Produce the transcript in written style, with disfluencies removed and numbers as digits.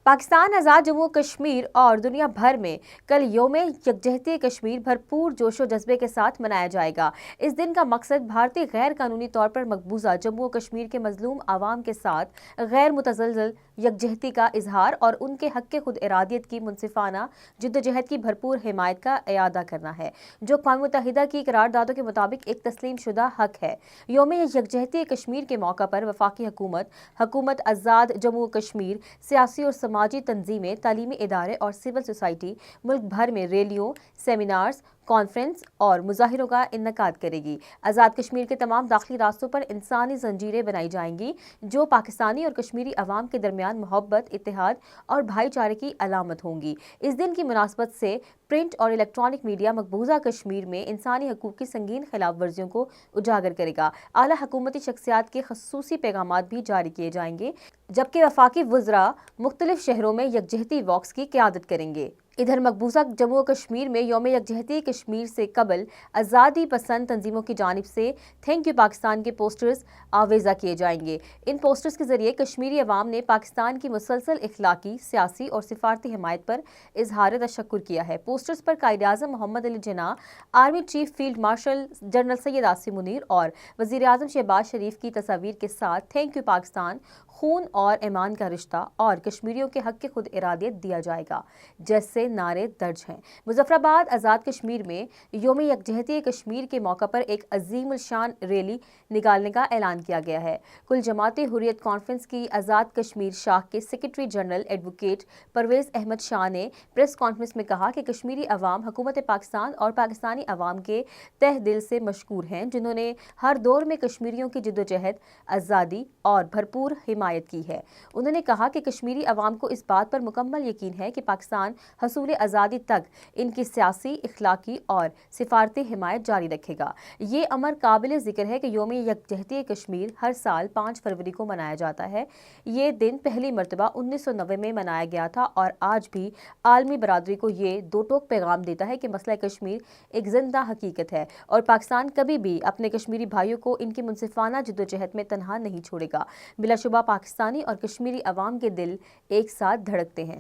पाकिस्तान आज़ाद जम्मू कश्मीर और दुनिया भर में कल यौम यकजहती कश्मीर भरपूर जोशो जज्बे के साथ मनाया जाएगा। इस दिन का मकसद भारतीय गैर कानूनी तौर पर मकबूजा जम्मू और कश्मीर के मजलूम आवाम के साथ गैर मुतज़लज़ल यकजहती का इजहार और उनके हक़ खुद इरादियत की मुनसिफाना जिद्दोजहद की भरपूर हिमायत का इयादा करना है, जो अक़वाम मुत्तहिदा की करारदादों के मुताबिक एक तस्लीम शुदा हक़ है। यौम यकजहती कश्मीर के मौका पर वफाकी हुकूमत आज़ाद जम्मू कश्मीर, सियासी और समाजी तंजीमें, तालीमी इदारे और सिविल सोसाइटी मुल्क भर में रैलियों, सेमिनार्स, कॉन्फ्रेंस और मुजाहिरों का इन्नेकाद करेगी। आज़ाद कश्मीर के तमाम दाखिली रास्तों पर इंसानी जंजीरें बनाई जाएंगी, जो पाकिस्तानी और कश्मीरी अवाम के दरमियान मोहब्बत, इत्तेहाद और भाईचारे की अलामत होंगी। इस दिन की मुनासबत से प्रिंट और इलेक्ट्रॉनिक मीडिया मकबूजा कश्मीर में इंसानी हकूक़ की संगीन खिलाफ वर्जियों को उजागर करेगा। आला हुकूमती शख्सियात के खसूसी पैगामात भी जारी किए जाएंगे, जबकि वफाकी वज़रा मुख्तलिफ शहरों में यकजहती वॉक्स की क़यादत करेंगे। इधर मकबूजा जम्मू कश्मीर में यौम यकजहती कश्मीर से कबल आज़ादी पसंद तंजीमों की जानिब से थैंक यू पाकिस्तान के पोस्टर्स आवेज़ा किए जाएंगे। इन पोस्टर्स के जरिए कश्मीरी अवाम ने पाकिस्तान की मुसलसल इखलाकी, सियासी और सिफारती हिमायत पर इजहार तशक्कुर किया है। पोस्टर्स पर Quaid-e-Azam Mohammad Ali Jinnah, army chief field marshal general Syed Asim Munir और वज़ीर-ए-आज़म शहबाज शरीफ की तस्वीर के साथ थैंक यू पाकिस्तान, खून और ईमान का रिश्ता और कश्मीरियों के हक़ खुद इरादियत दिया जाएगा जैसे नारे दर्ज हैं। मुजफ्फराबाद आज़ाद कश्मीर में यौम यकजहती कश्मीर के मौका पर एक अजीम शान रैली निकालने का ऐलान किया गया है। कुल जमात हुर्रियत कॉन्फ्रेंस की आज़ाद कश्मीर शाख के secretary general advocate Parvez Ahmad Shah ने प्रेस कॉन्फ्रेंस में कहा कि कश्मीरी अवाम हुकूमत पाकिस्तान और पाकिस्तानी अवाम के तह दिल से मशकूर हैं, जिन्होंने हर दौर में कश्मीरियों की जिद्दोजहद, आज़ादी और भरपूर हिमायत की है। उन्होंने कहा कि कश्मीरी अवाम को इस बात पर मुकम्मल यकीन है कि पाकिस्तान हसूल आज़ादी तक इनकी सियासी, इखलाकी और सिफारती हिमायत जारी रखेगा। ये अमर काबिल ज़िक्र है कि यौम यकजहती कश्मीर हर साल 5 फरवरी को मनाया जाता है। ये दिन पहली मरतबा 1990 में मनाया गया था और आज भी आलमी बरादरी को ये दो टोक पैगाम देता है कि मसला कश्मीर एक जिंदा हकीकत है और पाकिस्तान कभी भी अपने कश्मीरी भाइयों को इनकी मुनसिफाना जिद्दोजहद में तनहा नहीं छोड़ेगा। बिलाशुबा पाकिस्तानी और कश्मीरी अवाम के दिल एक साथ धड़कते हैं।